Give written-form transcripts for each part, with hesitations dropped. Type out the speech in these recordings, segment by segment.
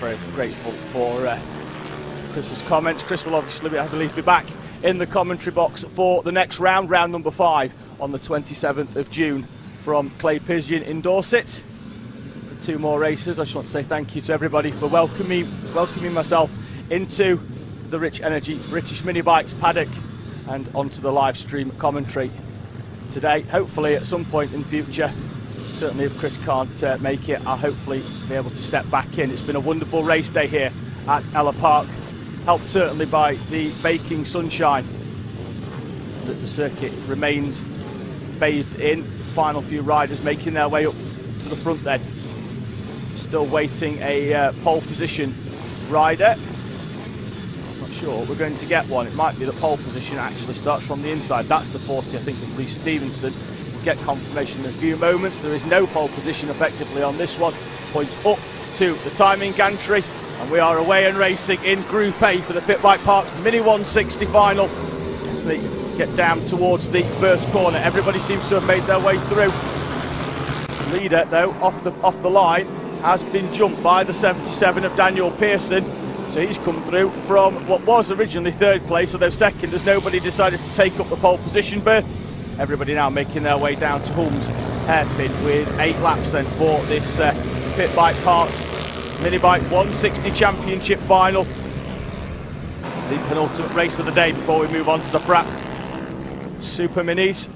very grateful for Chris's comments. Chris will obviously, I believe, be back in the commentary box for the next round, round number 5, on the 27th of June from Clay Pigeon in Dorset. For 2 more races, I just want to say thank you to everybody for welcoming myself into the Rich Energy British Mini Bikes paddock and onto the live stream commentary today. Hopefully at some point in future, certainly if Chris can't make it, I'll hopefully be able to step back in. It's been a wonderful race day here at Ellough Park, helped certainly by the baking sunshine that the circuit remains bathed in. Final few riders making their way up to the front then. Still waiting a pole position rider. Not sure we're going to get one. It might be the pole position actually starts from the inside. That's the 40, I think, of Reece Stevenson. We'll get confirmation in a few moments. There is no pole position effectively on this one. Points up to the timing gantry. And we are away and racing in Group A for the Pit Bike Parks Mini 160 final. As they get down towards the first corner, everybody seems to have made their way through. The leader, though, off the line, has been jumped by the 77 of Daniel Pearson. So he's come through from what was originally 3rd place, although 2nd, as nobody decided to take up the pole position berth. Everybody now making their way down to Hulme's hairpin with 8 laps then for this Pit Bike Parks Mini Bike 160 Championship final. The penultimate race of the day before we move on to the Pratt Super Minis.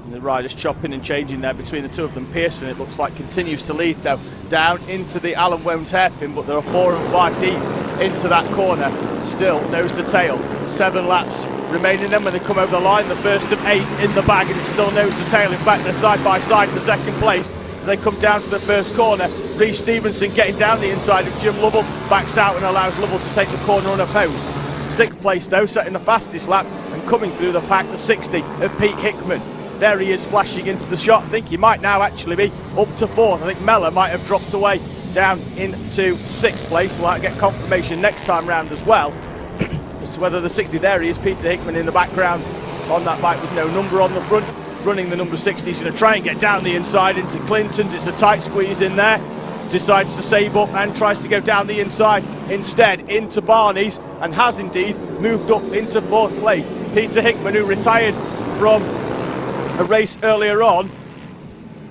And the riders chopping and changing there between the two of them. Pearson, it looks like, continues to lead though, down into the Alan Whelmes hairpin, but there are 4 and 5 deep into that corner. Still nose to tail, 7 laps remaining then when they come over the line. The first of 8 in the bag, and it's still nose to tail. In fact, they're side by side for 2nd place. As they come down to the first corner, Reece Stevenson getting down the inside of Jim Lovell, backs out and allows Lovell to take the corner unopposed. 6th place though, setting the fastest lap and coming through the pack, the 60 of Pete Hickman. There he is flashing into the shot. I think he might now actually be up to 4th. I think Mellor might have dropped away down into 6th place. We'll get confirmation next time round as well as to whether the 60, there he is, Peter Hickman in the background on that bike with no number on the front. Running the number 60, he's going to try and get down the inside into Clinton's. It's a tight squeeze in there. Decides to save up and tries to go down the inside instead into Barney's, and has indeed moved up into 4th place. Peter Hickman, who retired from a race earlier on,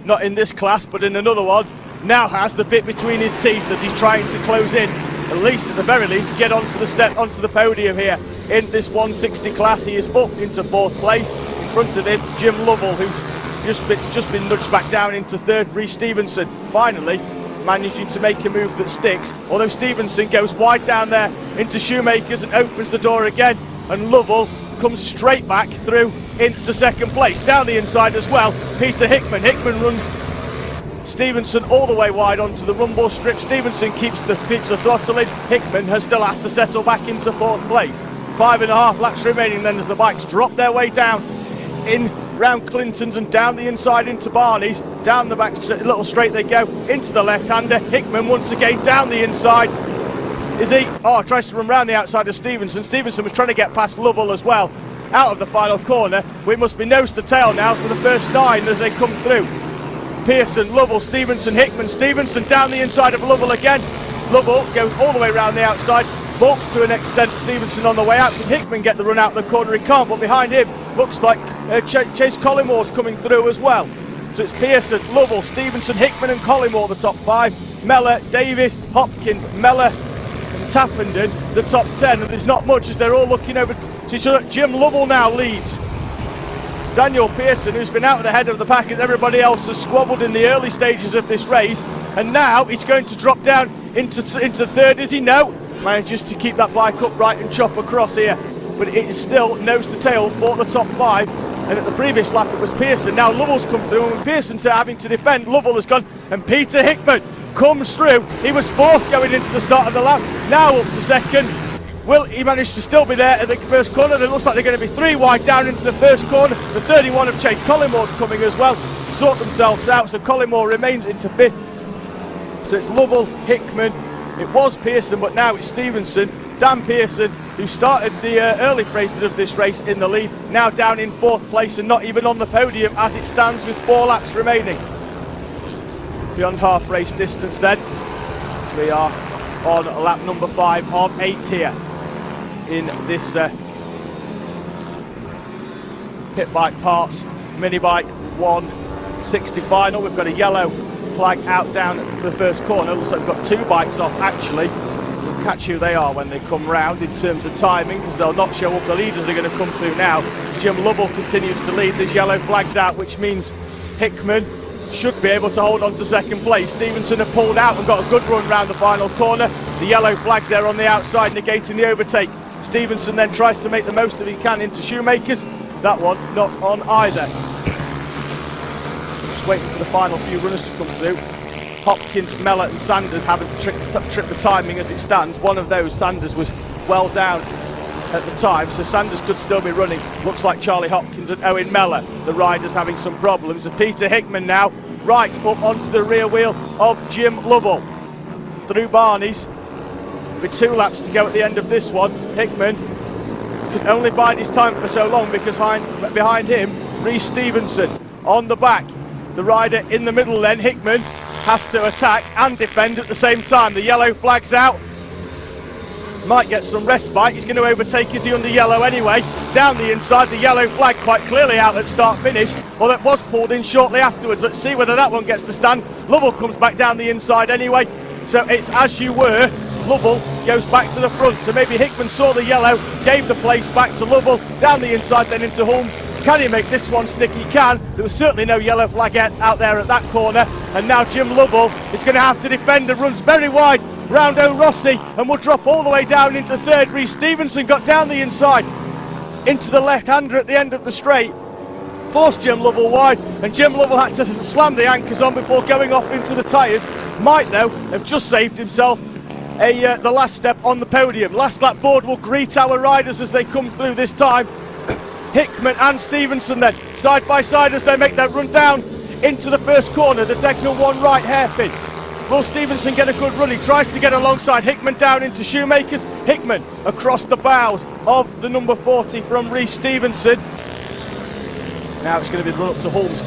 not in this class but in another one, now has the bit between his teeth that he's trying to close in, at least at the very least, get onto the step, onto the podium here in this 160 class. He is up into 4th place. In front of him, Jim Lovell, who's just been nudged back down into 3rd. Reece Stevenson finally managing to make a move that sticks, although Stevenson goes wide down there into Shoemakers and opens the door again, and Lovell comes straight back through into 2nd place. Down the inside as well, Peter Hickman. Hickman runs Stevenson all the way wide onto the rumble strip. Stevenson keeps the throttle in. Hickman has still has to settle back into 4th place. 5.5 laps remaining then as the bikes drop their way down in round Clinton's and down the inside into Barney's. Down the back little straight they go into the left-hander. Hickman once again down the inside. Is he? Oh, tries to run round the outside of Stevenson. Stevenson was trying to get past Lovell as well. Out of the final corner. We must be nose to tail now for the first 9 as they come through. Pearson, Lovell, Stevenson, Hickman. Stevenson down the inside of Lovell again. Lovell goes all the way around the outside. Balks to an extent. Stevenson on the way out. Can Hickman get the run out of the corner? He can't, but behind him looks like Chase Collimore's coming through as well. So it's Pearson, Lovell, Stevenson, Hickman and Collymore the top 5. Mellor, Davis, Hopkins, Mellor and Tappenden the top 10. And there's not much as they're all looking over to each other. Jim Lovell now leads. Daniel Pearson, who's been out of the head of the pack as everybody else has squabbled in the early stages of this race, and now he's going to drop down into 3rd. Is he? No. Manages to keep that bike upright and chop across here, but it is still nose to tail for the top 5. And at the previous lap it was Pearson. Now Lovell's come through, and with Pearson having to defend, Lovell has gone, and Peter Hickman comes through. He was 4th going into the start of the lap, now up to 2nd. Will he manage to still be there at the first corner? It looks like they're going to be 3 wide down into the first corner. The 31 of Chase Collimore's coming as well. Sort themselves out, so Collymore remains into 5th. So it's Lovell, Hickman. It was Pearson, but now it's Stevenson. Dan Pearson, who started the early phases of this race in the lead, now down in 4th place and not even on the podium as it stands with 4 laps remaining. beyond half race distance then. So we are on lap number 5 of 8 here in this pit bike parts mini bike 160 final. We've got a yellow flag out down the first corner. Looks like we've got 2 bikes off actually. We'll catch who they are when they come round in terms of timing, because they'll not show up. The leaders are going to come through now. Jim Lovell continues to lead. There's yellow flags out, which means Hickman should be able to hold on to second place. Stevenson have pulled out and got a good run round the final corner. The yellow flags there on the outside, negating the overtake. Stevenson then tries to make the most of it he can into Shoemakers. That one not on either. Just waiting for the final few runners to come through. Hopkins, Mellor and Sanders haven't tripped the timing as it stands. One of those, Sanders, was well down at the time, so Sanders could still be running. Looks like Charlie Hopkins and Owen Mellor, the riders, having some problems. And Peter Hickman now right up onto the rear wheel of Jim Lovell. Through Barney's with 2 laps to go at the end of this one. Hickman can only bide his time for so long because behind him, Rhys Stevenson on the back. The rider in the middle then, Hickman, has to attack and defend at the same time. The yellow flag's out. Might get some respite. He's going to overtake. Is he under yellow anyway? Down the inside, the yellow flag quite clearly out at start finish. Well, it was pulled in shortly afterwards. Let's see whether that one gets to stand. Lovell comes back down the inside anyway. So it's as you were. Lovell goes back to the front. So maybe Hickman saw the yellow, gave the place back to Lovell. Down the inside then into Holmes. Can he make this one stick? He can. There was certainly no yellow flag out there at that corner. And now Jim Lovell is going to have to defend and runs very wide round O'Rossi and will drop all the way down into third. Rhys Stevenson got down the inside into the left-hander at the end of the straight. Forced Jim Lovell wide, and Jim Lovell had to slam the anchors on before going off into the tyres. Might, though, have just saved himself the last step on the podium. Last lap board will greet our riders as they come through this time. Hickman and Stevenson then, side by side as they make their run down into the first corner, the Degnall 1 right hairpin. Will Stevenson get a good run? He tries to get alongside Hickman down into Shoemakers. Hickman across the bows of the number 40 from Rhys Stevenson. Now it's going to be run up to Holmes.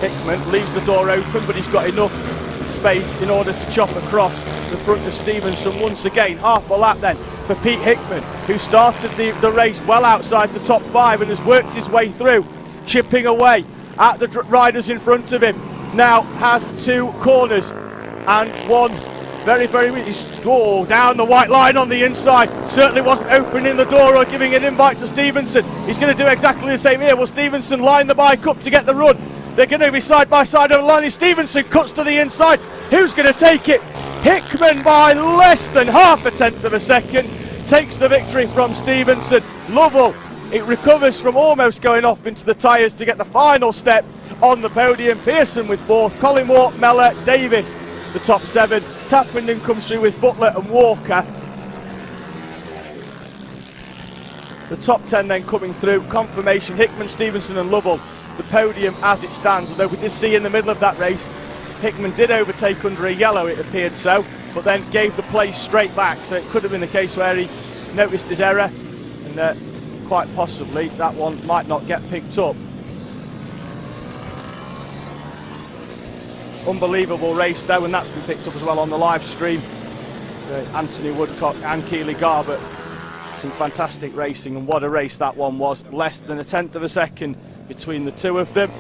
Hickman leaves the door open, but he's got enough space in order to chop across the front of Stevenson once again. Half a lap then for Pete Hickman, who started the race well outside the top 5 and has worked his way through, chipping away at the riders in front of him. Now has 2 corners and one very down the white line on the inside. Certainly wasn't opening the door or giving an invite to Stevenson. He's going to do exactly the same here. Will Stevenson line the bike up to get the run? They're going to be side by side over the line. Stevenson cuts to the inside. Who's going to take it? Hickman by less than half a tenth of a second takes the victory from Stevenson. Lovell, it recovers from almost going off into the tyres to get the final step on the podium. Pearson with 4th, Collingwood, Mellor, Davis the top 7. Tappenden comes through with Butler and Walker. The top 10 then coming through. Confirmation, Hickman, Stevenson and Lovell. The podium as it stands, although we did see in the middle of that race Hickman did overtake under a yellow, it appeared so, but then gave the place straight back, so it could have been the case where he noticed his error and quite possibly that one might not get picked up. Unbelievable race though, and that's been picked up as well on the live stream. Anthony Woodcock and Keely Garbutt, some fantastic racing, and what a race that one was. Less than a tenth of a second between the two of them.